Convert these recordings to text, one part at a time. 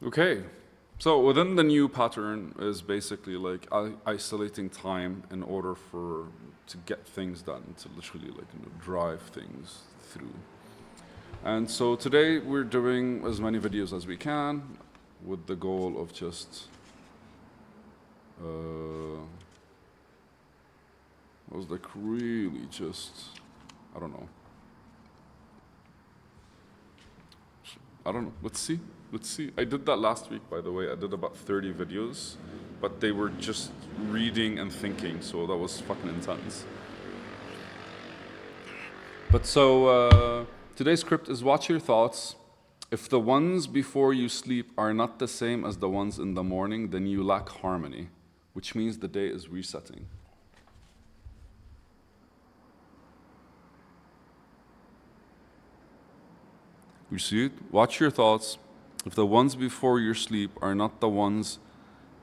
Okay, so within the new pattern is basically like isolating time in order to get things done, to literally like drive things through. And so today we're doing as many videos as we can with the goal of just was like really just, I don't know. Let's see. I did that last week, by the way. I did about 30 videos, but they were just reading and thinking, so that was fucking intense. But so today's script is watch your thoughts. If the ones before you sleep are not the same as the ones in the morning, then you lack harmony, which means the day is resetting. You see it? Watch your thoughts. If the ones before your sleep are not the ones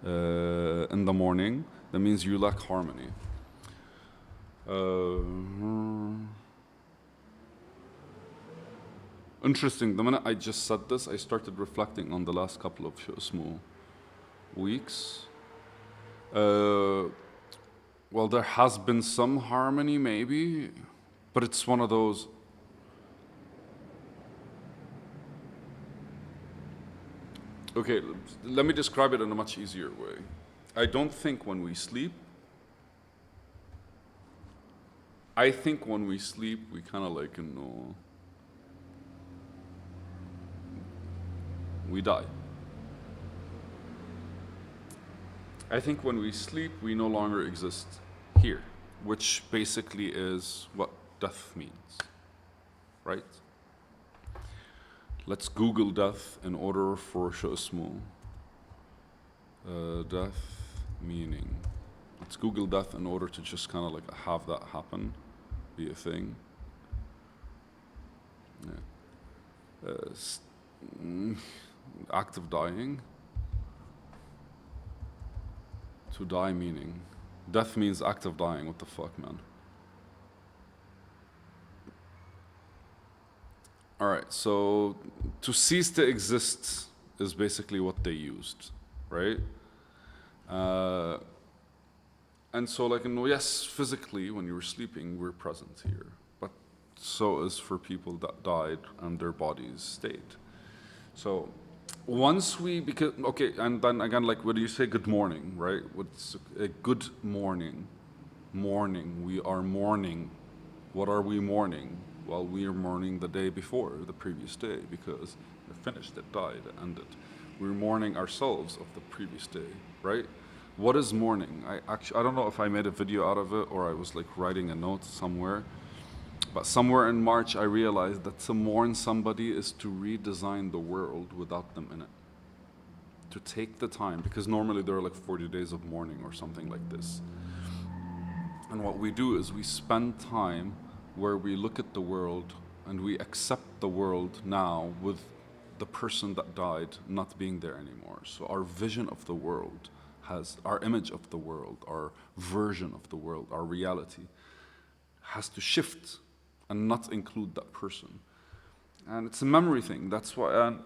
in the morning, that means you lack harmony. Interesting. The minute I just said this, I started reflecting on the last couple of small weeks. Well, there has been some harmony, maybe, but it's one of those. Okay, let me describe it in a much easier way. I don't think when we sleep. I think when we sleep, we kind of like, we die. I think when we sleep, we no longer exist here, which basically is what death means, right? Let's Google death in order for Shosmo. Death meaning. Let's Google death in order to just kind of like have that happen, be a thing. Yeah. Act of dying. To die meaning. Death means act of dying. What the fuck, man? All right, so to cease to exist is basically what they used, right? And so like, yes, physically when you were sleeping, we're present here, but so is for people that died and their bodies stayed. So once okay, and then again, like when you say good morning, right? What's a good morning? Mourning, we are mourning. What are we mourning? Well, we are mourning the day before, the previous day, because it finished, it died, it ended. We're mourning ourselves of the previous day, right? What is mourning? I don't know if I made a video out of it or I was like writing a note somewhere, but somewhere in March I realized that to mourn somebody is to redesign the world without them in it. To take the time, because normally there are like 40 days of mourning or something like this. And what we do is we spend time where we look at the world and we accept the world now with the person that died not being there anymore. So our vision of the world our image of the world, our version of the world, our reality has to shift and not include that person. And it's a memory thing. That's why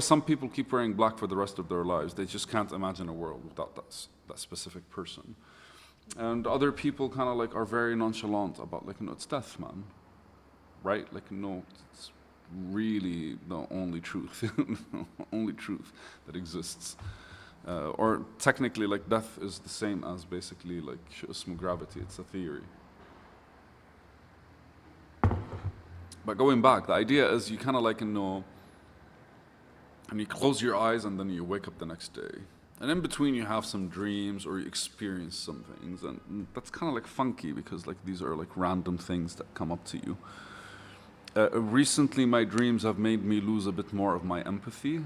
some people keep wearing black for the rest of their lives. They just can't imagine a world without that specific person. And other people kind of like are very nonchalant about like, it's death, man, right? Like, it's really the only truth, only truth that exists. Or technically, like, death is the same as basically like gravity. It's a theory. But going back, the idea is you kind of like, and you close your eyes and then you wake up the next day. And in between you have some dreams or you experience some things, and that's kind of like funky because like these are like random things that come up to you. Recently my dreams have made me lose a bit more of my empathy,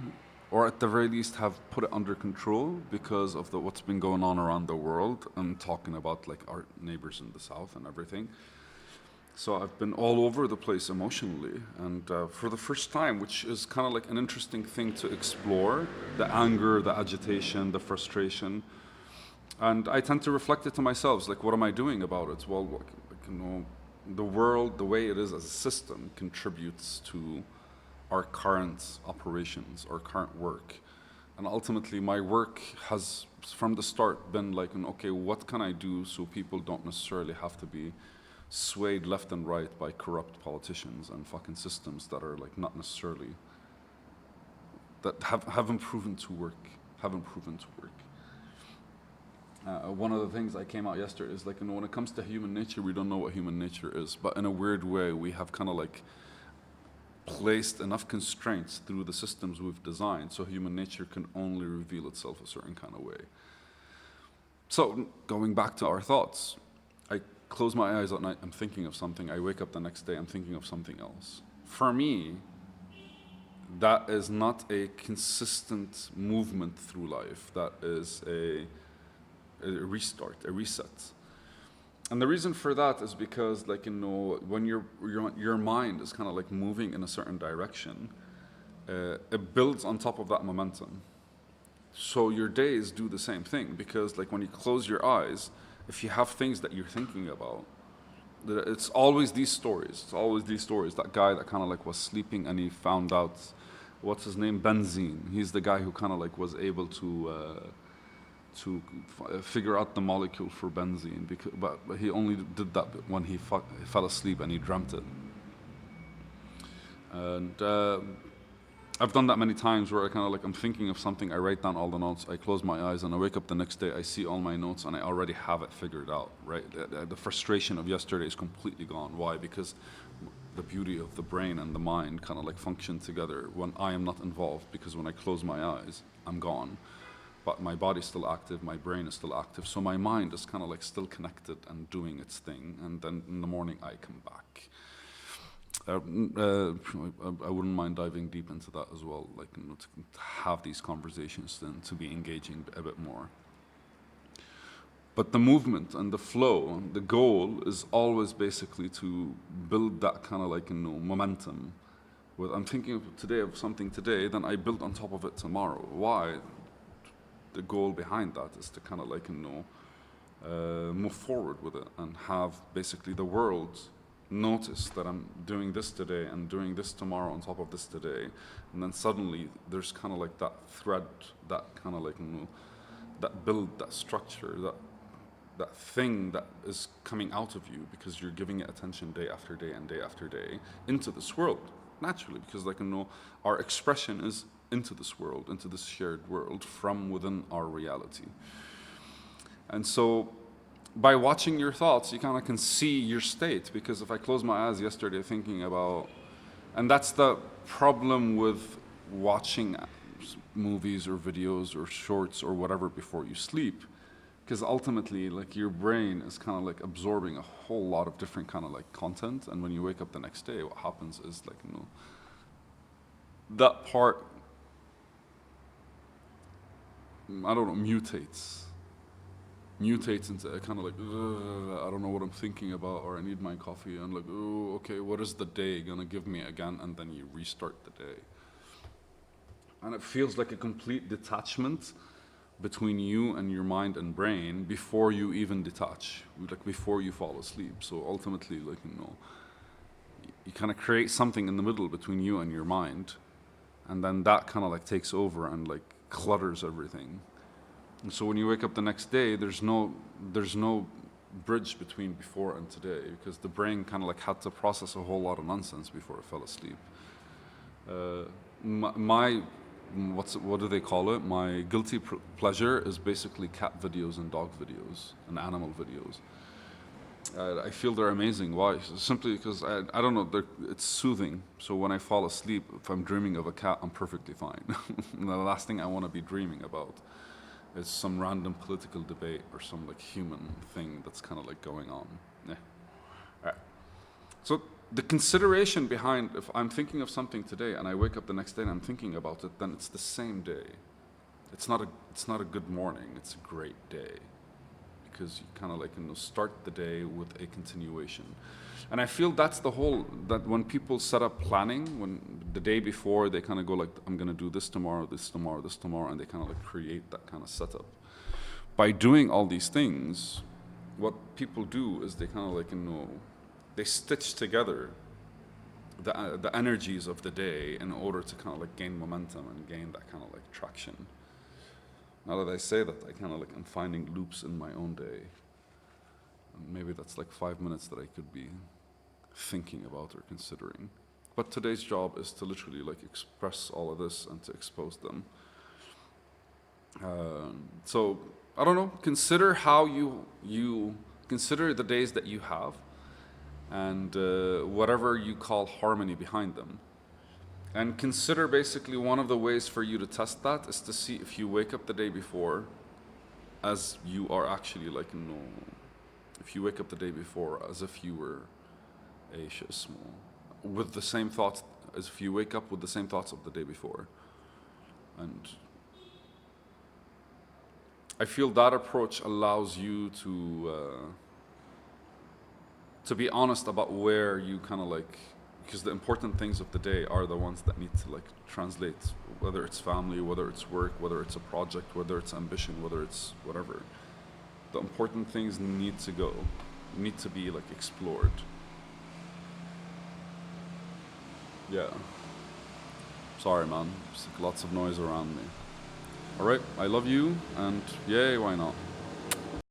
or at the very least have put it under control because of what's been going on around the world and talking about like our neighbors in the south and everything. So I've been all over the place emotionally, and for the first time, which is kind of like an interesting thing to explore, the anger, the agitation, the frustration. And I tend to reflect it to myself, like, what am I doing about it? Well, the world, the way it is as a system, contributes to our current operations, our current work. And ultimately, my work has, from the start, been like, okay, what can I do so people don't necessarily have to be swayed left and right by corrupt politicians and fucking systems that are like not necessarily, that haven't proven to work, One of the things I came out yesterday is like, when it comes to human nature, we don't know what human nature is, but in a weird way, we have kind of like placed enough constraints through the systems we've designed so human nature can only reveal itself a certain kind of way. So going back to our thoughts, I close my eyes at night, I'm thinking of something, I wake up the next day, I'm thinking of something else. For me, that is not a consistent movement through life. That is a restart, a reset. And the reason for that is because, like, when your mind is kind of like moving in a certain direction, it builds on top of that momentum. So your days do the same thing, because like when you close your eyes, if you have things that you're thinking about, it's always these stories. It's always these stories. That guy that kind of like was sleeping and he found out, what's his name? Benzene. He's the guy who kind of like was able to figure out the molecule for benzene, but he only did that when he fell asleep and he dreamt it. And I've done that many times where I kind of like, I'm thinking of something, I write down all the notes, I close my eyes, and I wake up the next day, I see all my notes, and I already have it figured out, right? The frustration of yesterday is completely gone. Why? Because the beauty of the brain and the mind kind of like function together when I am not involved, because when I close my eyes, I'm gone. But my body's still active, my brain is still active, so my mind is kind of like still connected and doing its thing, and then in the morning I come back. I wouldn't mind diving deep into that as well, like to have these conversations and to be engaging a bit more. But the movement and the flow, the goal is always basically to build that kind of like momentum. I'm thinking of something today, then I build on top of it tomorrow. Why? The goal behind that is to kind of like move forward with it and have basically the world notice that I'm doing this today and doing this tomorrow on top of this today, and then suddenly there's kind of like that thread, that kind of like that build, that structure, that thing that is coming out of you because you're giving it attention day after day and day after day into this world naturally, because like our expression is into this world, into this shared world from within our reality. And so by watching your thoughts, you kind of can see your state, because if I close my eyes yesterday thinking about, and that's the problem with watching movies or videos or shorts or whatever before you sleep, because ultimately like your brain is kind of like absorbing a whole lot of different kind of like content, and when you wake up the next day, what happens is like that part, I don't know, mutates into a kind of like, I don't know what I'm thinking about, or I need my coffee, and like, oh, okay, what is the day gonna give me again? And then you restart the day. And it feels like a complete detachment between you and your mind and brain before you even detach, like before you fall asleep. So ultimately, like, you kind of create something in the middle between you and your mind, and then that kind of like takes over and like clutters everything. And so when you wake up the next day, there's no bridge between before and today, because the brain kind of like had to process a whole lot of nonsense before it fell asleep. What do they call it? My guilty pleasure is basically cat videos and dog videos and animal videos. I feel they're amazing. Why? Simply because I don't know, it's soothing. So when I fall asleep, if I'm dreaming of a cat, I'm perfectly fine. And the last thing I want to be dreaming about is some random political debate or some like human thing that's kind of like going on. Yeah. All right. So the consideration behind, if I'm thinking of something today and I wake up the next day and I'm thinking about it, then it's the same day. It's not a good morning. It's a great day, because you kind of like start the day with a continuation. And I feel that's that when people set up planning, when the day before they kind of go like, I'm going to do this tomorrow, this tomorrow, this tomorrow, and they kind of like create that kind of setup. By doing all these things, what people do is they kind of like, they stitch together the energies of the day in order to kind of like gain momentum and gain that kind of like traction. Now that I say that, I kind of like I'm finding loops in my own day. And maybe that's like 5 minutes that I could be thinking about or considering. But today's job is to literally like express all of this and to expose them. So I don't know. Consider how you consider the days that you have, and whatever you call harmony behind them. And consider basically one of the ways for you to test that is to see if you wake up the day before as you are actually like normal. If you wake up the day before as if you were a small, with the same thoughts, as if you wake up with the same thoughts of the day before. And I feel that approach allows you to be honest about where you kind of like, because the important things of the day are the ones that need to like translate, whether it's family, whether it's work, whether it's a project, whether it's ambition, whether it's whatever. The important things need to go, need to be like explored. Yeah. Sorry, man. Just like lots of noise around me. All right, I love you, and yay, why not?